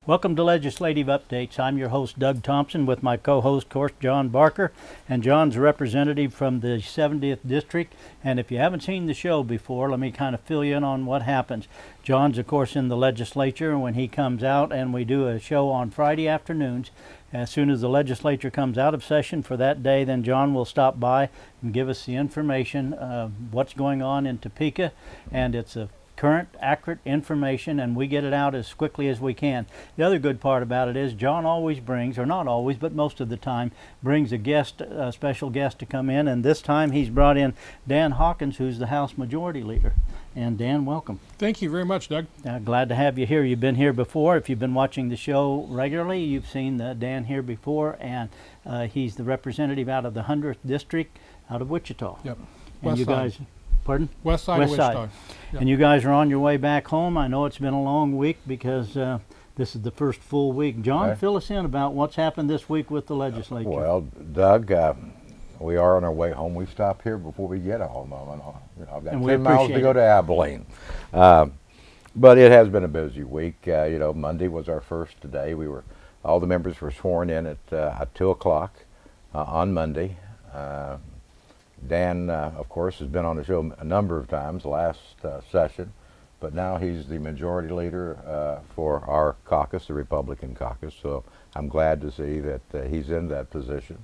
Welcome to Legislative Updates. I'm your host, Doug Thompson, with my co-host, of course, John Barker. And John's a representative from the 70th District. And if you haven't seen the show before, let me kind of fill you in on what happens. John's, of course, in the legislature when he comes out, and we do a show on Friday afternoons. As soon as the legislature comes out of session for that day, then John will stop by and give us the information of what's going on in Topeka. And it's a current, accurate information, and we get it out as quickly as we can. The other good part about it is John always brings, or not always, but most of the time, brings a guest, a special guest to come in, and this time he's brought in Dan Hawkins, who's the House Majority Leader. And Dan, welcome. Thank you very much, Doug. Glad to have you here. You've been here before. If you've been watching the show regularly, you've seen Dan here before, and he's the representative out of the 100th District out of Wichita. Yep. And West you side. guys, pardon? West side of Wichita. Yep. And you guys are on your way back home. I know it's been a long week because this is the first full week. John, Okay. fill us in about what's happened this week with the legislature. Well, Doug, we are on our way home. We stop here before we get home. I've got And we 10 miles appreciate to go it. to Abilene. But it has been a busy week. Monday was our first day. All the members were sworn in at 2 o'clock on Monday. Dan, of course, has been on the show a number of times last session, but now he's the majority leader for our caucus, the Republican caucus, so I'm glad to see that he's in that position.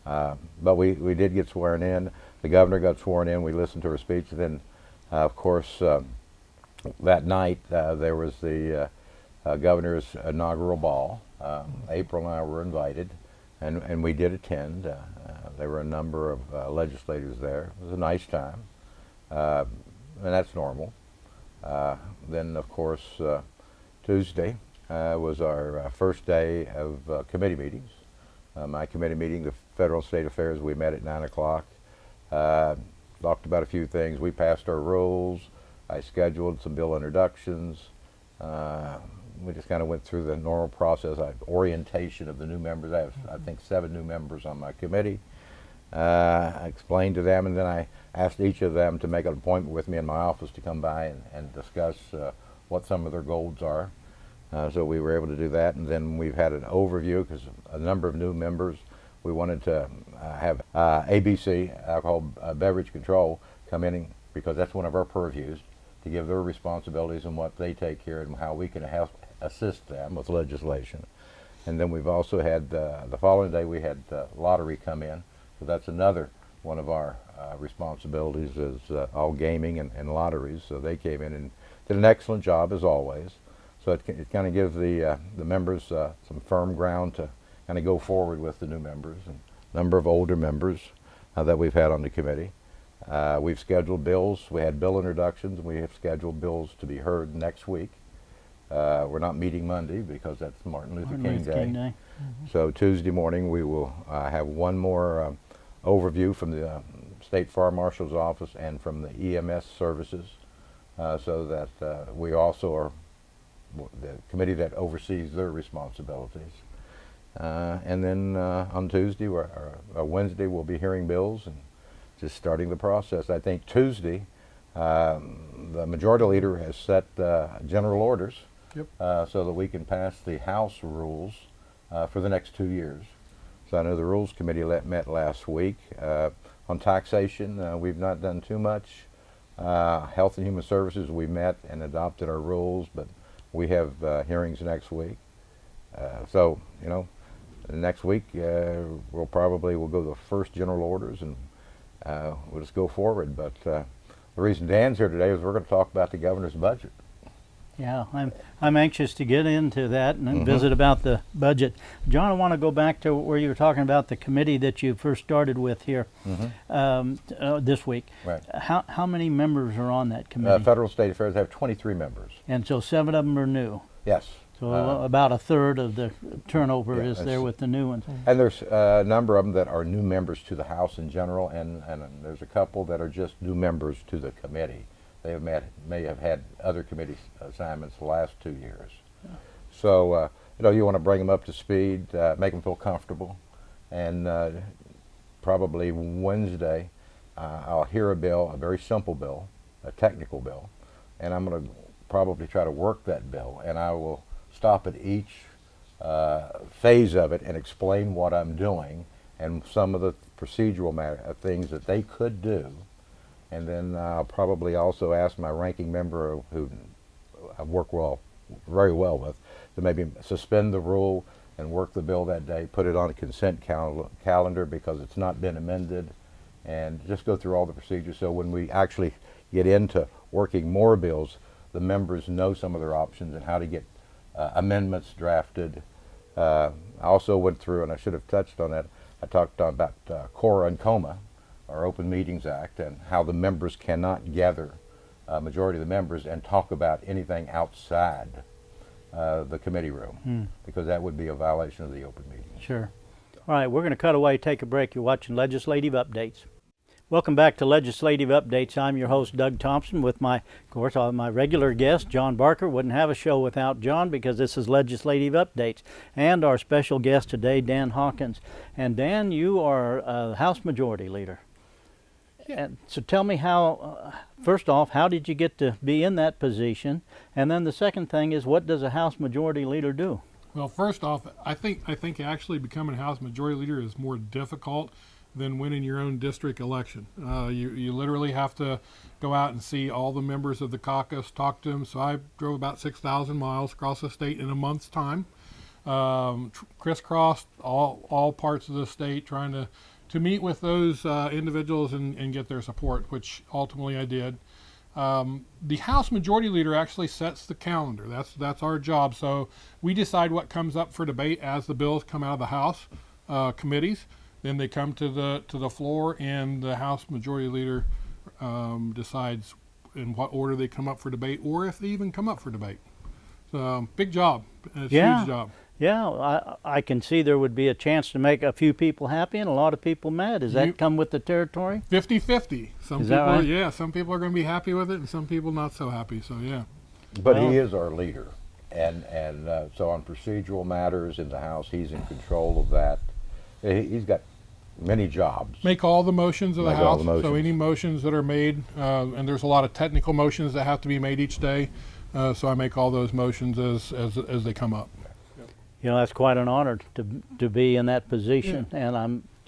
But we did get sworn in. The governor got sworn in. We listened to her speech. Then, of course, that night there was the governor's inaugural ball. April and I were invited, and we did attend. There were a number of legislators there. It was a nice time, and that's normal. Then, of course, Tuesday was our first day of committee meetings. My committee meeting, the Federal and State Affairs, we met at 9 o'clock. Talked about a few things. We passed our rules. I scheduled some bill introductions. We just kind of went through the normal process, orientation of the new members. I have, I think, 7 new members on my committee. I explained to them, and then I asked each of them to make an appointment with me in my office to come by and discuss what some of their goals are. So we were able to do that, and then we've had an overview because a number of new members. We wanted to have ABC, Alcohol Beverage Control, come in because that's one of our purviews, to give their responsibilities and what they take care of and how we can help assist them with legislation. And then we've also had, the following day we had lottery come in. So that's another one of our responsibilities is all gaming and lotteries. So they came in and did an excellent job as always. So it kind of gives the members some firm ground to kind of go forward with the new members and number of older members that we've had on the committee. We've scheduled bills. We had bill introductions, and we have scheduled bills to be heard next week. We're not meeting Monday because that's Martin Luther King Day. Mm-hmm. So Tuesday morning we will have one more overview from the State Fire Marshal's office and from the EMS services, so that we also are the committee that oversees their responsibilities. And then on Tuesday or Wednesday we'll be hearing bills and just starting the process. I think Tuesday the majority leader has set general orders. Yep. So that we can pass the House rules for the next 2 years. So I know the Rules Committee met last week. On taxation, we've not done too much. Health and Human Services, we met and adopted our rules, but we have hearings next week. So, next week we'll go to the first general orders and we'll just go forward. But the reason Dan's here today is we're going to talk about the governor's budget. Yeah, I'm anxious to get into that and visit about the budget. John, I want to go back to where you were talking about the committee that you first started with here this week. Right. How many members are on that committee? Federal State Affairs have 23 members. And so 7 of them are new. Yes. So about a third of the turnover yeah, is there with the new ones. And there's a number of them that are new members to the House in general, and there's a couple that are just new members to the committee. They may have had other committee assignments the last 2 years. Yeah. So, you want to bring them up to speed, make them feel comfortable, and probably Wednesday I'll hear a bill, a very simple bill, a technical bill, and I'm going to probably try to work that bill, and I will stop at each phase of it and explain what I'm doing and some of the procedural things that they could do. And then I'll probably also ask my ranking member, who I work very well with, to maybe suspend the rule and work the bill that day, put it on a consent calendar because it's not been amended, and just go through all the procedures so when we actually get into working more bills, the members know some of their options and how to get amendments drafted. I also went through, and I should have touched on that, I talked about CORA and COMA, our Open Meetings Act, and how the members cannot gather, majority of the members, and talk about anything outside the committee room, because that would be a violation of the open meeting. Sure. All right, we're going to cut away, take a break. You're watching Legislative Updates. Welcome back to Legislative Updates. I'm your host, Doug Thompson, with my regular guest, John Barker. Wouldn't have a show without John because this is Legislative Updates. And our special guest today, Dan Hawkins. And Dan, you are a House Majority Leader. And so tell me how, first off, how did you get to be in that position? And then the second thing is, what does a House Majority Leader do? Well, first off, I think actually becoming a House Majority Leader is more difficult than winning your own district election. You literally have to go out and see all the members of the caucus, talk to them. So I drove about 6,000 miles across the state in a month's time, crisscrossed all parts of the state, trying to meet with those individuals and get their support, which ultimately I did. The House Majority Leader actually sets the calendar. That's our job. So we decide what comes up for debate as the bills come out of the House committees. Then they come to the floor, and the House Majority Leader decides in what order they come up for debate, or if they even come up for debate. So big job. It's a huge job. Yeah, I can see there would be a chance to make a few people happy and a lot of people mad. Does that come with the territory? 50-50. Some Is people, that right? Yeah, some people are going to be happy with it, and some people not so happy. So yeah. But he is our leader, and so on procedural matters in the House, he's in control of that. He's got many jobs. Make all the motions of the Make all House. the motions. So any motions that are made, and there's a lot of technical motions that have to be made each day. So I make all those motions as they come up. You know, that's quite an honor to be in that position, and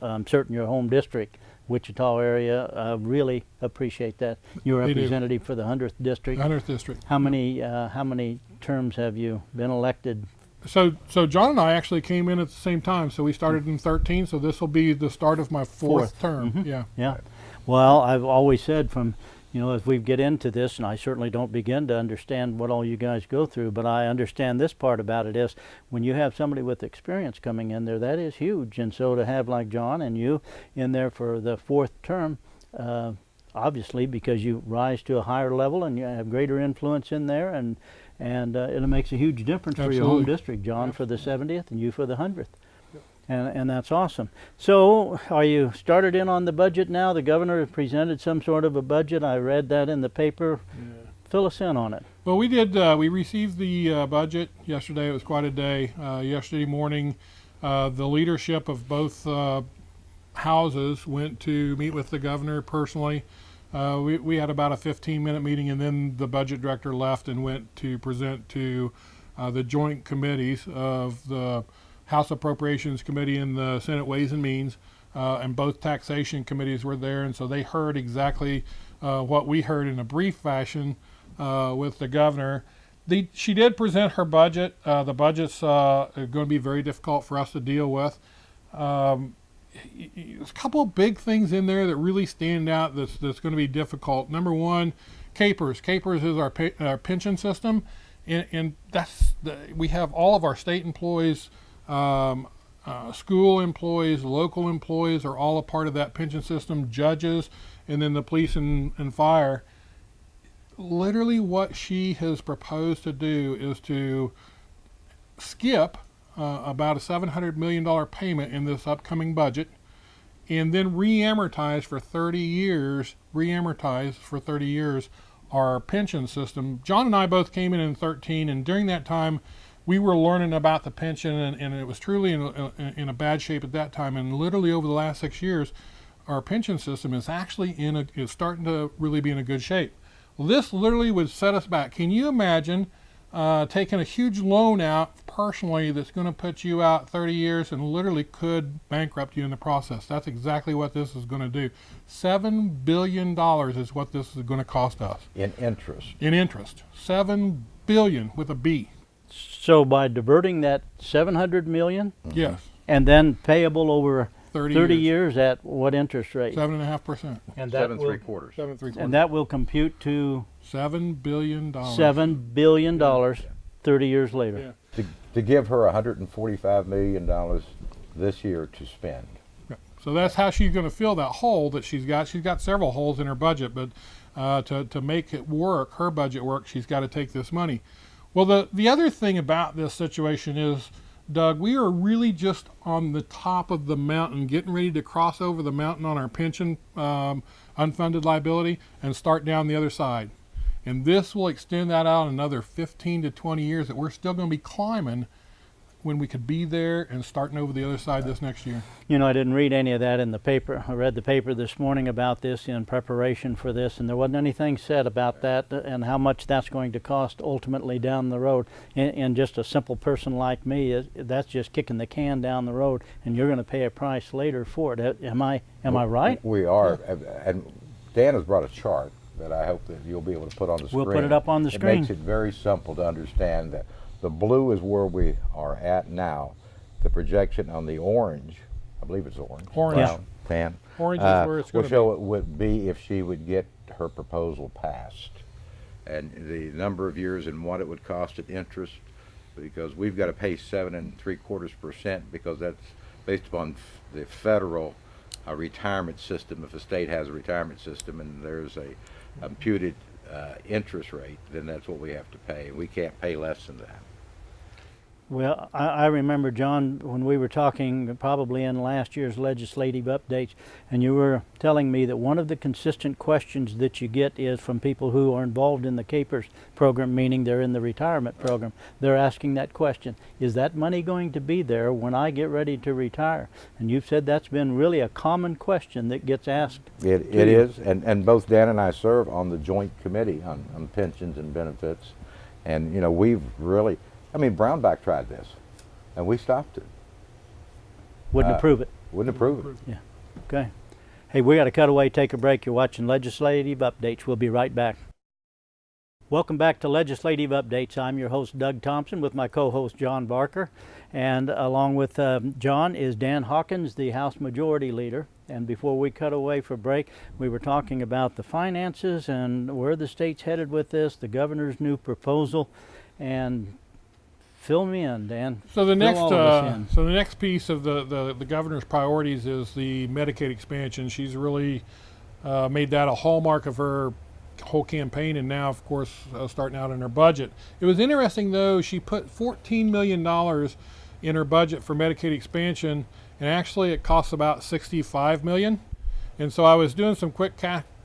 I'm certain your home district, Wichita area, really appreciate that. You're a representative for the 100th district. 100th district. How many terms have you been elected? So John and I actually came in at the same time. So we started in 13. So this will be the start of my fourth term. Mm-hmm. Yeah. Yeah. Well, I've always said as we get into this, and I certainly don't begin to understand what all you guys go through, but I understand this part about it is when you have somebody with experience coming in there, that is huge. And so to have like John and you in there for the fourth term, obviously because you rise to a higher level and you have greater influence in there, and it makes a huge difference for your home district, John for the 70th and you for the 100th. And that's awesome. So are you started in on the budget now? The governor presented some sort of a budget. I read that in the paper. Yeah. Fill us in on it. Well, we did. We received the budget yesterday. It was quite a day. Yesterday morning, the leadership of both houses went to meet with the governor personally. We had about a 15-minute meeting, and then the budget director left and went to present to the joint committees of the House Appropriations Committee and the Senate Ways and Means, and both taxation committees were there, and so they heard exactly what we heard in a brief fashion with the governor. She did present her budget. The budget's going to be very difficult for us to deal with. There's a couple of big things in there that really stand out that's going to be difficult. Number one, KPRS. KPRS is our pension system, and we have all of our state employees, school employees, local employees are all a part of that pension system, judges, and then the police and fire. Literally what she has proposed to do is to skip about a $700 million payment in this upcoming budget, and then reamortize for 30 years our pension system. John and I both came in 13, and during that time we were learning about the pension, and it was truly in a bad shape at that time. And literally over the last 6 years, our pension system is actually is starting to really be in a good shape. Well, this literally would set us back. Can you imagine taking a huge loan out personally that's going to put you out 30 years and literally could bankrupt you in the process. That's exactly what this is going to do. $7 billion is what this is going to cost us. In interest. In interest. $7 billion with a B. So by diverting that 700 million Yes. and then payable over 30 30 years. years at what interest rate? 7.5%. And Seven will, three quarters. 7.75. and that will compute to $7 billion. $7 billion 30 years later. Yeah. To give her $145 million this year to spend. Yeah. So that's how she's going to fill that hole that she's got. She's got several holes in her budget, but to make it work, her budget work, she's got to take this money. Well, the other thing about this situation is, Doug, we are really just on the top of the mountain, getting ready to cross over the mountain on our pension unfunded liability and start down the other side. And this will extend that out another 15 to 20 years that we're still going to be climbing when we could be there and starting over the other side this next year. You know, I didn't read any of that in the paper. I read the paper this morning about this in preparation for this, and there wasn't anything said about that and how much that's going to cost ultimately down the road. And just a simple person like me, that's just kicking the can down the road, and you're going to pay a price later for it. Am I right? We are. And Dan has brought a chart that I hope that you'll be able to put on the screen. We'll put it up on the screen. It makes it very simple to understand that the blue is where we are at now. The projection on the orange, I believe it's orange. Orange. Brown, tan. Orange is where it's going will to show it would be if she would get her proposal passed. And the number of years and what it would cost in interest, because we've got to pay 7.75% because that's based upon the federal retirement system. If a state has a retirement system and there's a imputed interest rate, then that's what we have to pay. We can't pay less than that. Well, I remember, John, when we were talking probably in last year's legislative updates, and you were telling me that one of the consistent questions that you get is from people who are involved in the KPRS program, meaning they're in the retirement program. They're asking that question, is that money going to be there when I get ready to retire? And you've said that's been really a common question that gets asked. It is, and both Dan and I serve on the joint committee on pensions and benefits. And, you know, we've really, I mean, Brownback tried this, and we stopped it. Wouldn't approve it. Wouldn't approve it. Yeah. Okay. Hey, we got to cut away, take a break. You're watching Legislative Updates. We'll be right back. Welcome back to Legislative Updates. I'm your host, Doug Thompson, with my co-host, John Barker. And along with John is Dan Hawkins, the House Majority Leader. And before we cut away for break, we were talking about the finances and where the state's headed with this, the governor's new proposal, and fill me in, Dan. So the next, all of us in. so the next piece of the governor's priorities is the Medicaid expansion. She's really made that a hallmark of her whole campaign, and now, of course, starting out in her budget. It was interesting, though. She put $14 million in her budget for Medicaid expansion, and actually, it costs about $65 million. And so I was doing some quick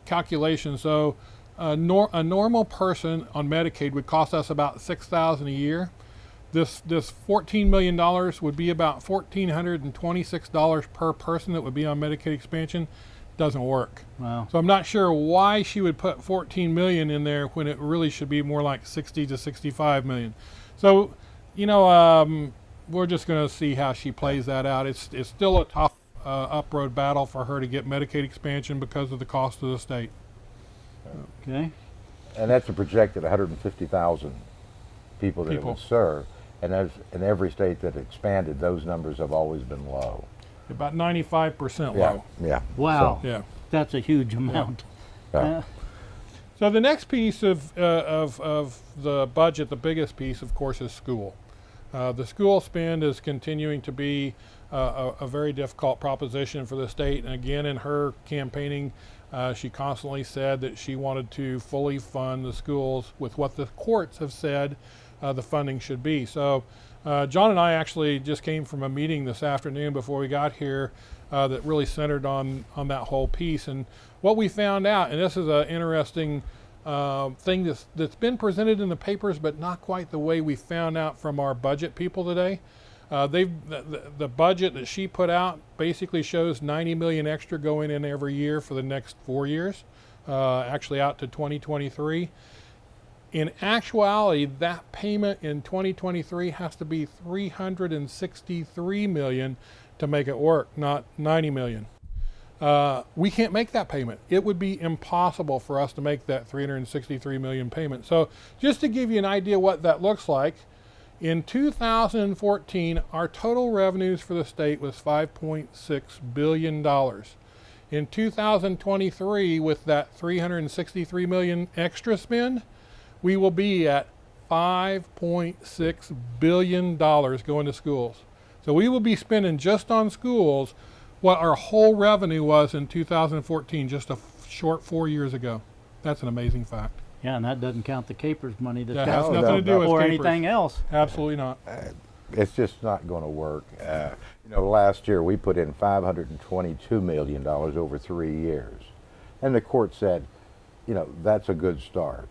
calculations. So a normal person on Medicaid would cost us about $6,000 a year. This $14 million would be about $1,426 per person that would be on Medicaid expansion. Doesn't work. Wow. So I'm not sure why she would put 14 million in there when it really should be more like 60 to 65 million. So, you know, we're just going to see how she plays that out. It's still a tough up-road battle for her to get Medicaid expansion because of the cost of the state. Okay. And that's a projected 150,000 people that it would serve. And as in every state that expanded, those numbers have always been low. About 95% Yeah, low. yeah. Wow. Yeah. That's a huge amount. Yeah. So the next piece of the budget, the biggest piece, of course, is school. The school spend is continuing to be a very difficult proposition for the state. And again, in her campaigning, she constantly said that she wanted to fully fund the schools with what the courts have said the funding should be. So John and I actually just came from a meeting this afternoon before we got here that really centered on that whole piece. And what we found out, and this is an interesting thing that's been presented in the papers, but not quite the way we found out from our budget people today. The budget that she put out basically shows 90 million extra going in every year for the next 4 years, actually out to 2023. In actuality, that payment in 2023 has to be $363 million to make it work, not $90 million. We can't make that payment. It would be impossible for us to make that $363 million payment. So just to give you an idea what that looks like, in 2014, our total revenues for the state was $5.6 billion. In 2023, with that $363 million extra spend, we will be at $5.6 billion going to schools. So we will be spending just on schools what our whole revenue was in 2014, just a short 4 years ago. That's an amazing fact. Yeah, and that doesn't count the capers money That that's has No, nothing to do with or capers. anything else. Absolutely not. It's just not going to work. Last year we put in $522 million over 3 years. And the court said, that's a good start.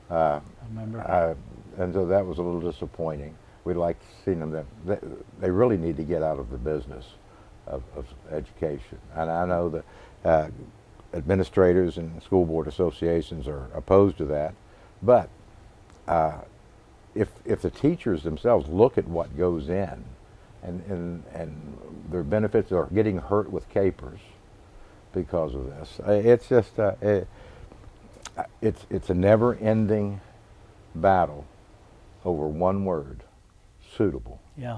I remember. And so that was a little disappointing. We'd like to see them that they really need to get out of the business of education. And I know that administrators and school board associations are opposed to that. But if the teachers themselves look at what goes in and their benefits are getting hurt with capers because of this, it's just it's a never-ending battle over one word: suitable. Yeah.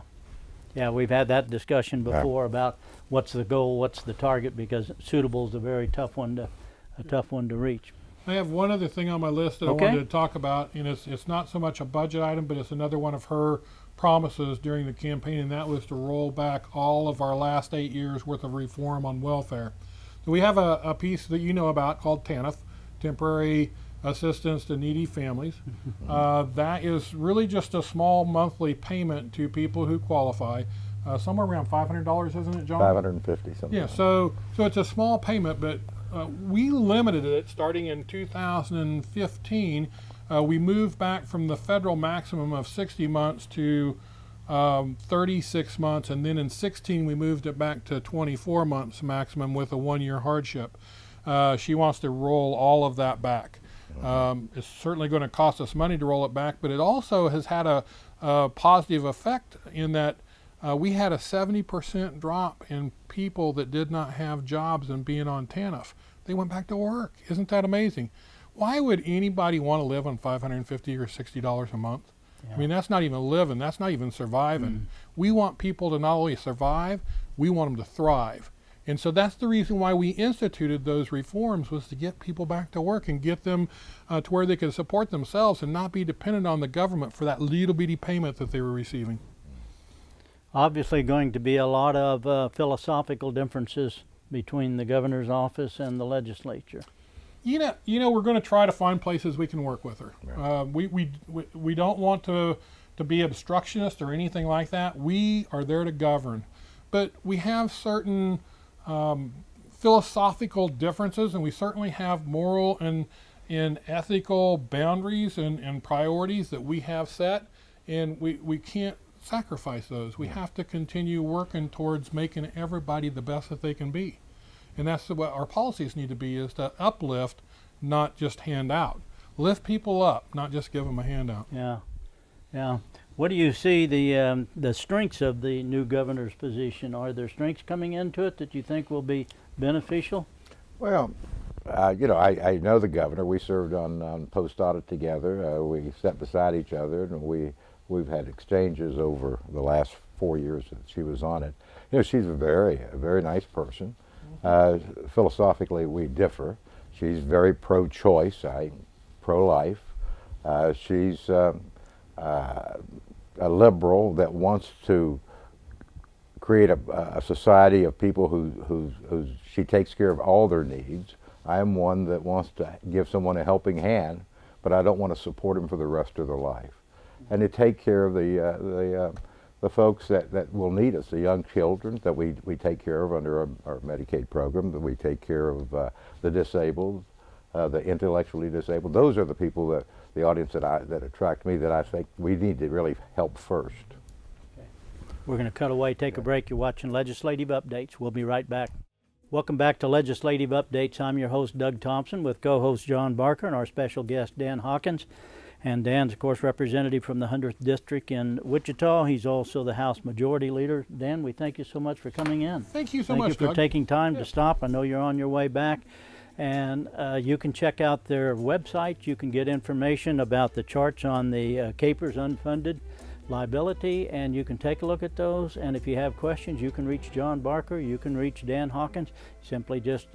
Yeah, we've had that discussion before about what's the goal, what's the target, because suitable is a very tough one to reach. I have one other thing on my list that I Okay. wanted to talk about, and it's not so much a budget item, but it's another one of her promises during the campaign, and that was to roll back all of our last 8 years worth of reform on welfare. So we have a piece that you know about called TANF, Temporary Assistance to Needy Families. That is really just a small monthly payment to people who qualify, somewhere around $500, isn't it, John? 550 something. Yeah, so it's a small payment, but we limited it starting in 2015. We moved back from the federal maximum of 60 months to 36 months, and then in 16 we moved it back to 24 months maximum with a 1-year hardship. She wants to roll all of that back. It's certainly going to cost us money to roll it back, but it also has had a positive effect in that we had a 70% drop in people that did not have jobs and being on TANF. They went back to work. Isn't that amazing? Why would anybody want to live on $550 or $60 a month? Yeah. I mean, that's not even living. That's not even surviving. We want people to not only survive, we want them to thrive. And so that's the reason why we instituted those reforms, was to get people back to work and get them to where they could support themselves and not be dependent on the government for that little bitty payment that they were receiving. Obviously going to be a lot of philosophical differences between the governor's office and the legislature. You know, we're going to try to find places we can work with her. Right. We don't want to be obstructionist or anything like that. We are there to govern, but we have certain philosophical differences, and we certainly have moral and ethical boundaries and priorities that we have set, and we can't sacrifice those. We have to continue working towards making everybody the best that they can be. And that's what our policies need to be, is to uplift, not just hand out. Lift people up, not just give them a handout. Yeah, yeah. What do you see the strengths of the new governor's position? Are there strengths coming into it that you think will be beneficial? Well, I know the governor. We served on post audit together. We sat beside each other, and we've had exchanges over the last 4 years that she was on it. She's a very nice person. Philosophically, we differ. She's very pro-choice. I'm pro-life. She's a liberal that wants to create a society of people who she takes care of all their needs. I am one that wants to give someone a helping hand, but I don't want to support them for the rest of their life. And to take care of the folks that will need us, the young children that we take care of under our Medicaid program, that we take care of the disabled, the intellectually disabled. Those are the people that the audience that attract me, that I think we need to really help first. Okay. We're going to cut away, take a break. You're watching Legislative Updates. We'll be right back. Welcome back to Legislative Updates. I'm your host, Doug Thompson, with co-host John Barker and our special guest, Dan Hawkins. And Dan's, of course, representative from the 100th District in Wichita. He's also the House Majority Leader. Dan, we thank you so much for coming in. Thank you so Thank much, you for Doug. taking time to stop. I know you're on your way back. And you can check out their website. You can get information about the charts on the KPRS Unfunded Liability, and you can take a look at those. And if you have questions, you can reach John Barker. You can reach Dan Hawkins. Simply just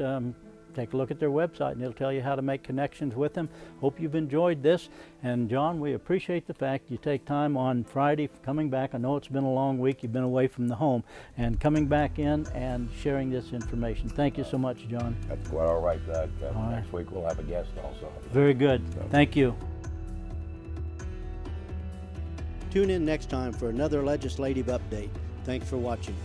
take a look at their website, and it'll tell you how to make connections with them. Hope you've enjoyed this. And John, we appreciate the fact you take time on Friday coming back. I know it's been a long week. You've been away from the home, and coming back in and sharing this information. Thank you so much, John. That's quite all right, Doug. All right. Next week we'll have a guest also. Very good. So- Thank you. Tune in next time for another legislative update. Thanks for watching.